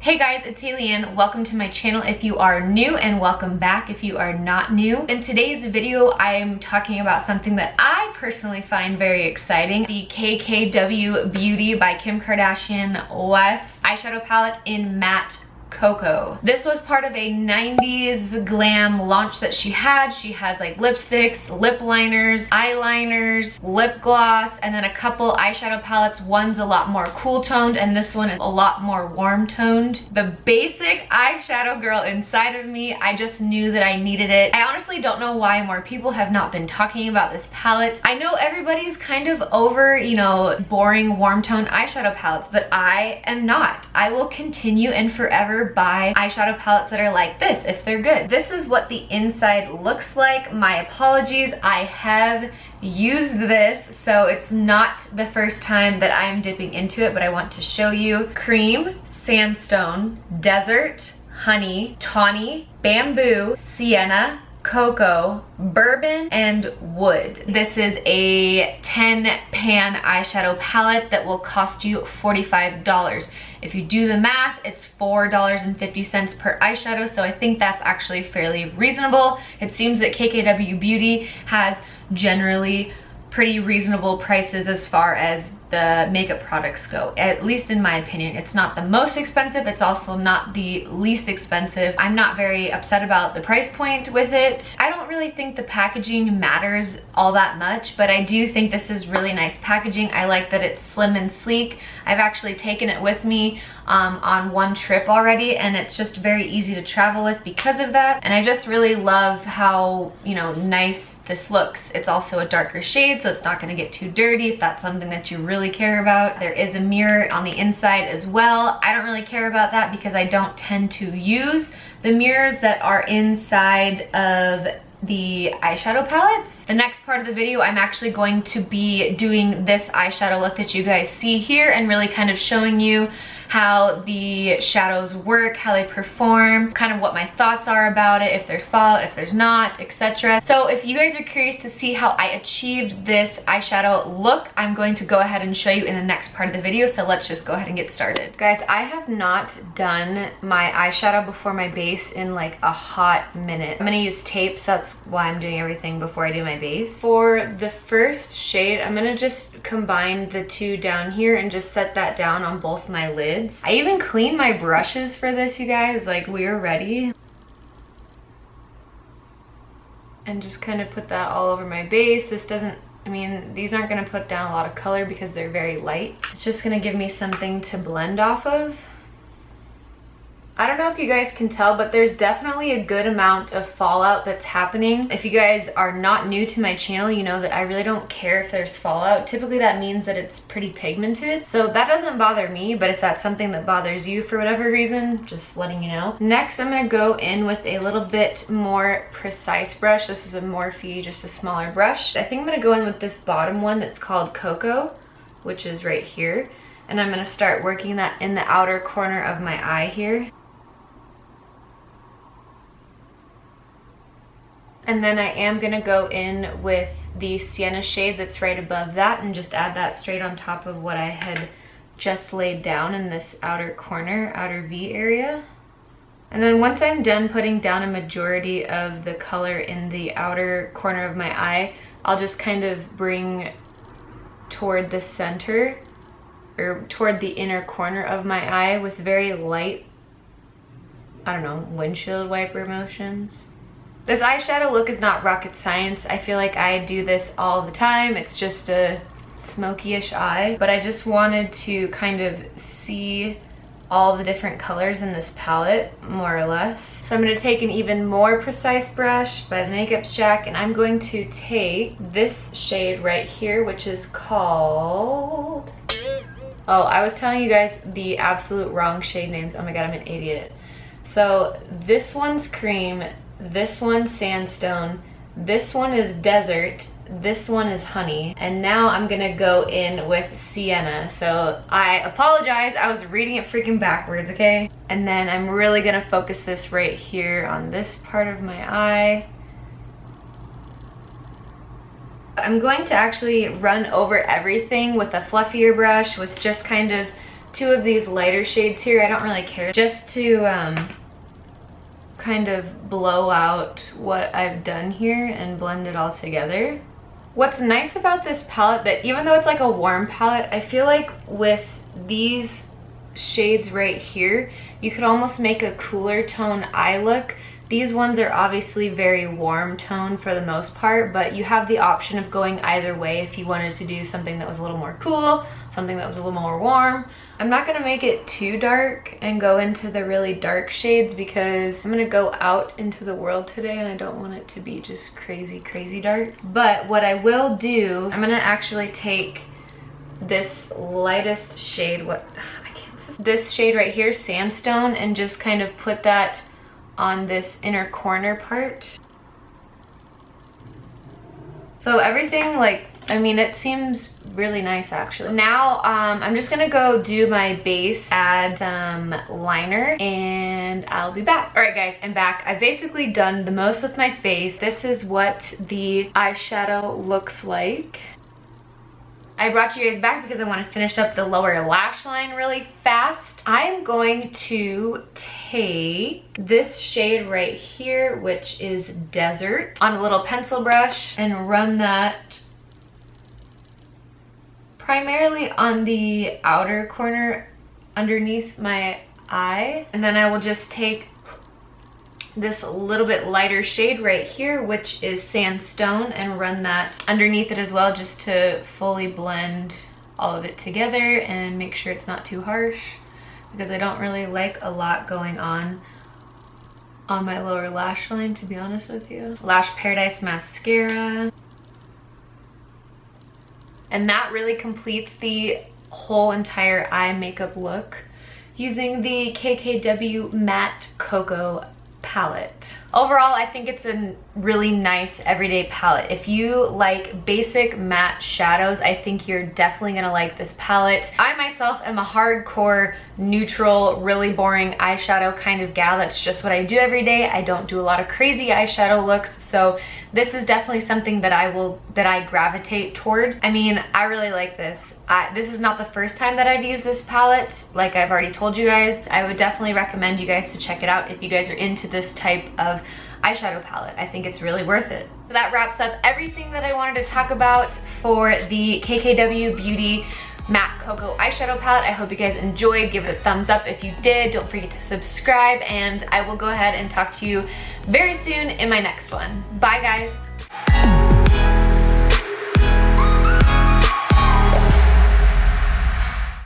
Hey guys, it's Hallie Anne. Welcome to my channel if you are new, and welcome back if you are not new. In today's video, I am talking about something that I personally find very exciting. The KKW Beauty by Kim Kardashian West eyeshadow palette in Matte Cocoa. This was part of a 90s glam launch that she had. She has like lipsticks, lip liners, eyeliners, lip gloss, and then a couple eyeshadow palettes. One's a lot more cool toned and this one is a lot more warm toned. The basic eyeshadow girl inside of me, I just knew that I needed it. I honestly don't know why more people have not been talking about this palette. I know everybody's kind of over, you know, boring warm tone eyeshadow palettes, but I am not. I will continue and forever buy eyeshadow palettes that are like this if they're good. This is what the inside looks like. My apologies, I have used this, so it's not the first time that I am dipping into it, but I want to show you. Cream, sandstone, desert, honey, tawny, bamboo, sienna, cocoa, bourbon, and wood. This is a 10-pan eyeshadow palette that will cost you $45. If you do the math, it's $4.50 per eyeshadow, so I think that's actually fairly reasonable. It seems that KKW Beauty has generally pretty reasonable prices as far as the makeup products go, at least in my opinion. It's not the most expensive, it's also not the least expensive. I'm not very upset about the price point with it. I don't really think the packaging matters all that much, but I do think this is really nice packaging. I like that it's slim and sleek. I've actually taken it with me on one trip already, and it's just very easy to travel with because of that. And I just really love how, you know, nice this looks. It's also a darker shade, so it's not going to get too dirty if that's something that you really care about. There is a mirror on the inside as well. I don't really care about that because I don't tend to use the mirrors that are inside of the eyeshadow palettes. The next part of the video, I'm actually going to be doing this eyeshadow look that you guys see here and really kind of showing you how the shadows work, how they perform, kind of what my thoughts are about it, if there's fallout, if there's not, etc. So if you guys are curious to see how I achieved this eyeshadow look, I'm going to go ahead and show you in the next part of the video, so let's just go ahead and get started. Guys, I have not done my eyeshadow before my base in like a hot minute. I'm gonna use tape, so that's why I'm doing everything before I do my base. For the first shade, I'm gonna just combine the two down here and just set that down on both my lids. I even cleaned my brushes for this, you guys, like we're ready. And just kind of put that all over my base. This doesn't, I mean, these aren't gonna put down a lot of color because they're very light. It's just gonna give me something to blend off of. I don't know if you guys can tell, but there's definitely a good amount of fallout that's happening. If you guys are not new to my channel, you know that I really don't care if there's fallout. Typically that means that it's pretty pigmented. So that doesn't bother me, but if that's something that bothers you for whatever reason, just letting you know. Next, I'm gonna go in with a little bit more precise brush. This is a Morphe, just a smaller brush. I think I'm gonna go in with this bottom one that's called Cocoa, which is right here. And I'm gonna start working that in the outer corner of my eye here. And then I am gonna go in with the sienna shade that's right above that and just add that straight on top of what I had just laid down in this outer corner, outer V area. And then once I'm done putting down a majority of the color in the outer corner of my eye, I'll just kind of bring toward the center, or toward the inner corner of my eye with very light, I don't know, windshield wiper motions. This eyeshadow look is not rocket science. I feel like I do this all the time. It's just a smoky-ish eye, but I just wanted to kind of see all the different colors in this palette, more or less. So I'm gonna take an even more precise brush by the Makeup Shack, and I'm going to take this shade right here, which is called... Oh, I was telling you guys the absolute wrong shade names. Oh my god, I'm an idiot. So this one's Cream, this one's Sandstone, this one is Desert, this one is Honey, and now I'm gonna go in with Sienna. So I apologize, I was reading it freaking backwards, okay? And then I'm really gonna focus this right here on this part of my eye. I'm going to actually run over everything with a fluffier brush with just kind of two of these lighter shades here. I don't really care, just to kind of blow out what I've done here and blend it all together. What's nice about this palette, that even though it's like a warm palette, I feel like with these shades right here, you could almost make a cooler tone eye look. These ones are obviously very warm tone for the most part, but you have the option of going either way if you wanted to do something that was a little more cool, something that was a little more warm. I'm not gonna make it too dark and go into the really dark shades because I'm gonna go out into the world today and I don't want it to be just crazy, crazy dark. But what I will do, I'm gonna actually take this lightest shade, this shade right here, Sandstone, and just kind of put that on this inner corner part. So everything, like, I mean, it seems really nice actually. Now I'm just gonna go do my base, add some liner, and I'll be back. All right guys, I'm back. I've basically done the most with my face. This is what the eyeshadow looks like. I brought you guys back because I want to finish up the lower lash line really fast. I'm going to take this shade right here, which is Desert, on a little pencil brush and run that primarily on the outer corner underneath my eye. And then I will just take this little bit lighter shade right here, which is Sandstone, and run that underneath it as well, just to fully blend all of it together and make sure it's not too harsh, because I don't really like a lot going on my lower lash line, to be honest with you. Lash Paradise mascara. And that really completes the whole entire eye makeup look using the KKW Matte Cocoa palette. Overall, I think it's a really nice everyday palette. If you like basic matte shadows, I think you're definitely gonna like this palette. I myself am a hardcore, neutral, really boring eyeshadow kind of gal. That's just what I do every day. I don't do a lot of crazy eyeshadow looks, so this is definitely something that I gravitate toward. I mean, I really like this. This is not the first time that I've used this palette. Like I've already told you guys, I would definitely recommend you guys to check it out if you guys are into this type of eyeshadow palette. I think it's really worth it. So that wraps up everything that I wanted to talk about for the KKW Beauty Matte Cocoa eyeshadow palette. I hope you guys enjoyed. Give it a thumbs up if you did. Don't forget to subscribe, and I will go ahead and talk to you very soon in my next one. Bye guys.